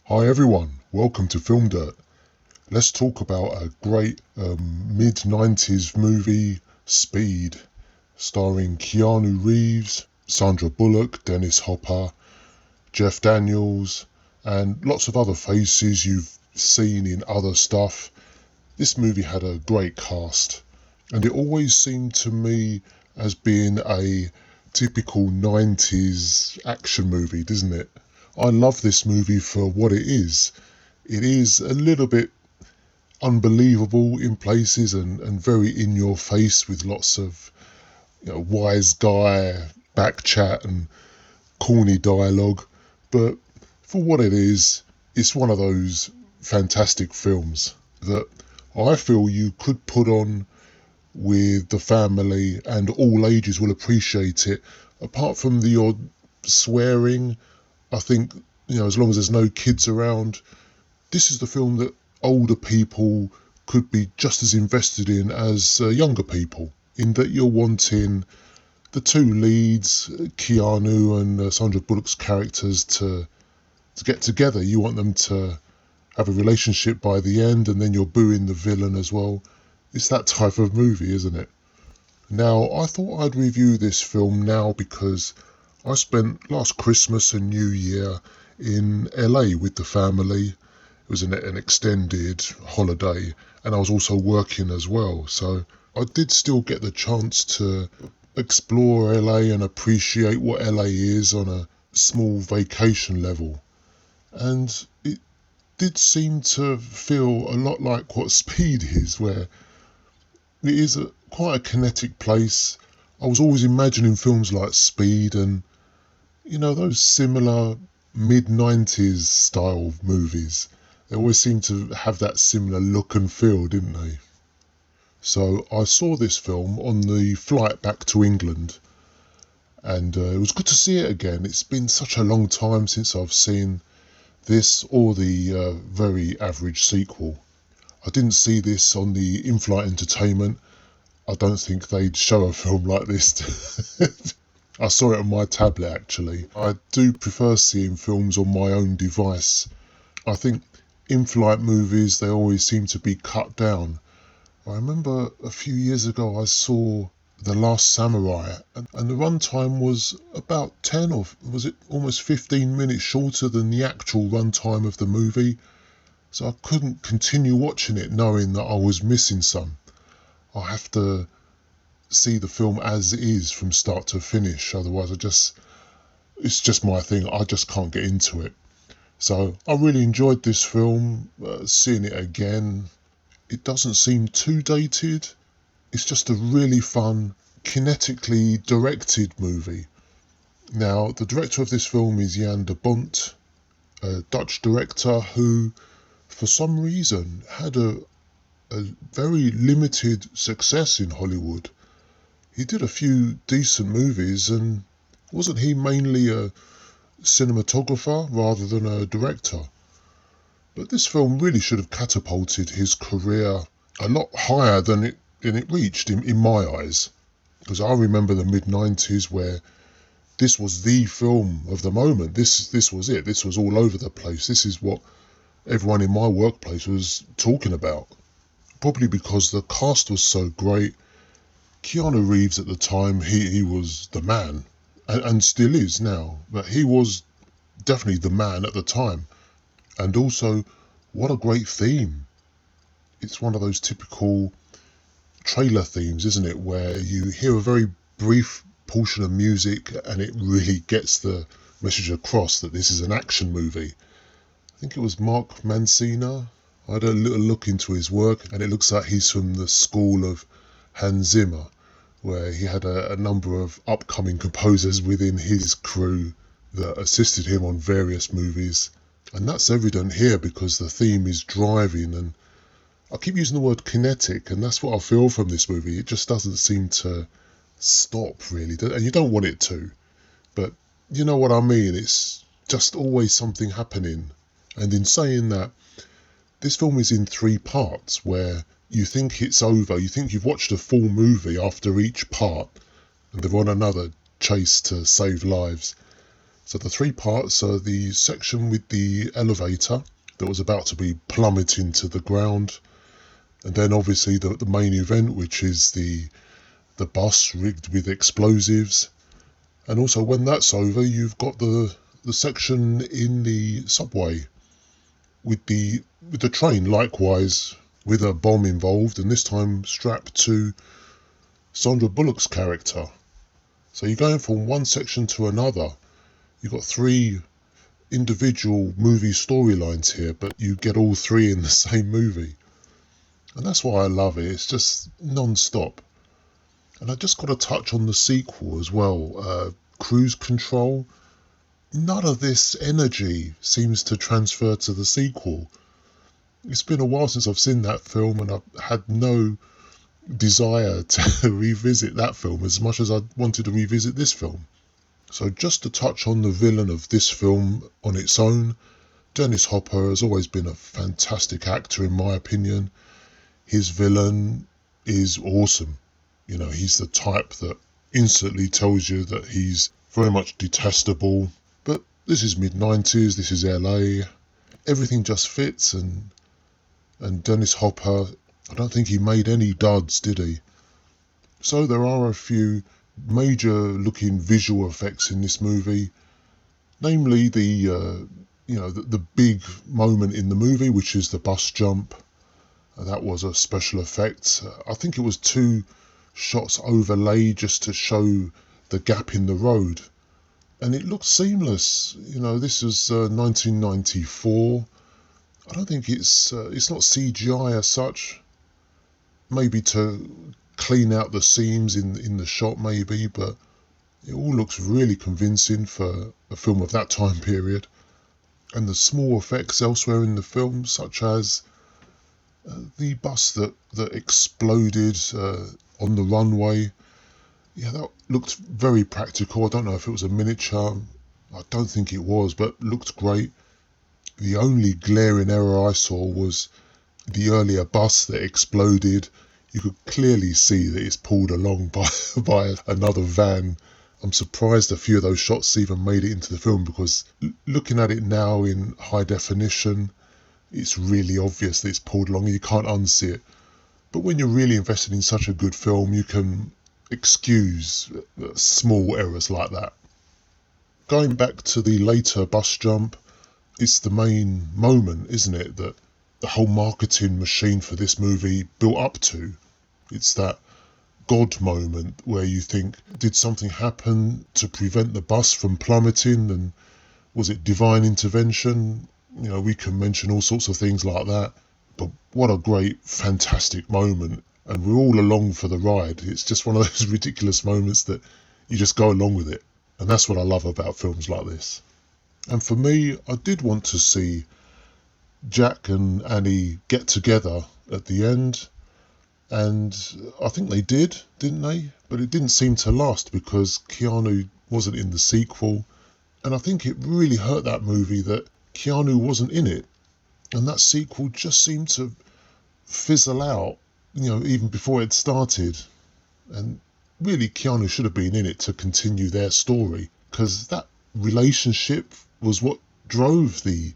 Hi everyone, welcome to FilmDirt. Let's talk about a great mid-90s movie, Speed, starring Keanu Reeves, Sandra Bullock, Dennis Hopper, Jeff Daniels, and lots of other faces you've seen in other stuff. This movie had a great cast, and it always seemed to me as being a typical 90s action movie, doesn't it? I love this movie for what it is. It is a little bit unbelievable in places and very in your face with lots of wise guy back chat and corny dialogue. But for what it is, it's one of those fantastic films that I feel you could put on with the family and all ages will appreciate it. Apart from the odd swearing, I think, as long as there's no kids around, this is the film that older people could be just as invested in as younger people, in that you're wanting the two leads, Keanu and Sandra Bullock's characters, to get together. You want them to have a relationship by the end, and then you're booing the villain as well. It's that type of movie, isn't it? Now, I thought I'd review this film now because I spent last Christmas and New Year in LA with the family. It was an extended holiday, and I was also working as well. So I did still get the chance to explore LA and appreciate what LA is on a small vacation level. And it did seem to feel a lot like what Speed is, where it is quite a kinetic place. I was always imagining films like Speed and those similar mid-90s style movies. They always seem to have that similar look and feel, didn't they? So I saw this film on the flight back to England, and it was good to see it again. It's been such a long time since I've seen this or the very average sequel. I didn't see this on the in-flight entertainment. I don't think they'd show a film like this. I saw it on my tablet actually. I do prefer seeing films on my own device. I think in-flight movies, they always seem to be cut down. I remember a few years ago I saw The Last Samurai and the runtime was about 10 or was it almost 15 minutes shorter than the actual runtime of the movie. So I couldn't continue watching it knowing that I was missing some. I have to see the film as it is from start to finish, otherwise it's just my thing. I just can't get into it. So I really enjoyed this film, seeing it again. It doesn't seem too dated. It's just a really fun, kinetically directed movie. Now, the director of this film is DeBont, a Dutch director who, for some reason, had a very limited success in Hollywood. He did a few decent movies, and wasn't he mainly a cinematographer rather than a director? But this film really should have catapulted his career a lot higher than it reached in my eyes. Because I remember the mid-90s where this was the film of the moment. This was it. This was all over the place. This is what everyone in my workplace was talking about. Probably because the cast was so great. Keanu Reeves at the time, he was the man, and still is now, but he was definitely the man at the time. And also, what a great theme. It's one of those typical trailer themes, isn't it, where you hear a very brief portion of music and it really gets the message across that this is an action movie. I think it was Mark Mancina. I had a little look into his work, and it looks like he's from the school of Hans Zimmer, where he had a number of upcoming composers within his crew that assisted him on various movies. And that's evident here because the theme is driving, and I keep using the word kinetic, and that's what I feel from this movie. It just doesn't seem to stop, really, and you don't want it to. But you know what I mean? It's just always something happening. And in saying that, this film is in 3 parts where you think it's over, you think you've watched a full movie after each part, and they're on another chase to save lives. So the three parts are the section with the elevator that was about to be plummeting to the ground, and then obviously the main event, which is the bus rigged with explosives. And also when that's over, you've got the section in the subway with the train, likewise with a bomb involved, and this time strapped to Sandra Bullock's character. So you're going from one section to another. You've got three individual movie storylines here, but you get all three in the same movie. And that's why I love it. It's just non-stop. And I just got to touch on the sequel as well. Cruise Control. None of this energy seems to transfer to the sequel. It's been a while since I've seen that film, and I've had no desire to revisit that film as much as I wanted to revisit this film. So just to touch on the villain of this film on its own, Dennis Hopper has always been a fantastic actor in my opinion. His villain is awesome. You know, he's the type that instantly tells you that he's very much detestable. But this is mid-90s, this is LA. Everything just fits, and Dennis Hopper, I don't think he made any duds, did he? So there are a few major looking visual effects in this movie, namely the big moment in the movie, which is the bus jump. That was a special effect. I think it was 2 shots overlaid just to show the gap in the road, and it looked seamless. You know, this was 1994. I don't think it's not CGI as such. Maybe to clean out the seams in the shot, maybe, but it all looks really convincing for a film of that time period. And the small effects elsewhere in the film, such as the bus that exploded on the runway, yeah, that looked very practical. I don't know if it was a miniature. I don't think it was, but looked great. The only glaring error I saw was the earlier bus that exploded. You could clearly see that it's pulled along by another van. I'm surprised a few of those shots even made it into the film, because looking at it now in high definition, it's really obvious that it's pulled along and you can't unsee it. But when you're really invested in such a good film, you can excuse small errors like that. Going back to the later bus jump, it's the main moment, isn't it, that the whole marketing machine for this movie built up to. It's that God moment where you think, did something happen to prevent the bus from plummeting, and was it divine intervention? You know, we can mention all sorts of things like that, but what a great, fantastic moment. And we're all along for the ride. It's just one of those ridiculous moments that you just go along with it. And that's what I love about films like this. And for me, I did want to see Jack and Annie get together at the end. And I think they did, didn't they? But it didn't seem to last because Keanu wasn't in the sequel. And I think it really hurt that movie that Keanu wasn't in it. And that sequel just seemed to fizzle out, you know, even before it started. And really, Keanu should have been in it to continue their story, because that relationship was what drove the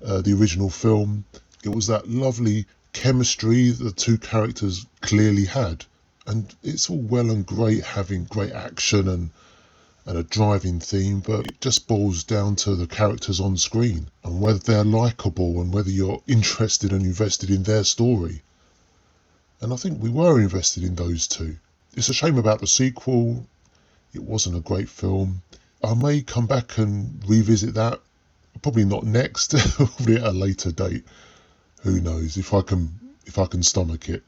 original film. It was that lovely chemistry the two characters clearly had. And it's all well and great having great action and a driving theme, but it just boils down to the characters on screen and whether they're likeable and whether you're interested and invested in their story. And I think we were invested in those two. It's a shame about the sequel. It wasn't a great film. I may come back and revisit that. Probably not next, probably at a later date. Who knows, if I can stomach it.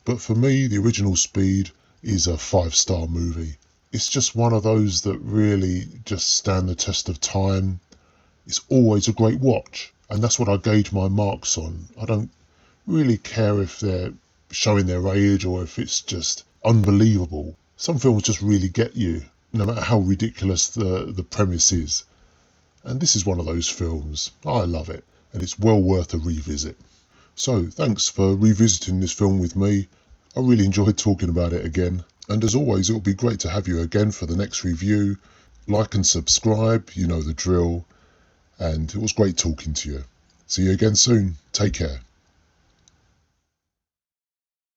But for me, the original Speed is a 5-star movie. It's just one of those that really just stand the test of time. It's always a great watch, and that's what I gauge my marks on. I don't really care if they're showing their age or if it's just unbelievable. Some films just really get you, no matter how ridiculous the premise is. And this is one of those films. I love it, and it's well worth a revisit. So, thanks for revisiting this film with me. I really enjoyed talking about it again. And as always, it will be great to have you again for the next review. Like and subscribe, you know the drill. And it was great talking to you. See you again soon. Take care.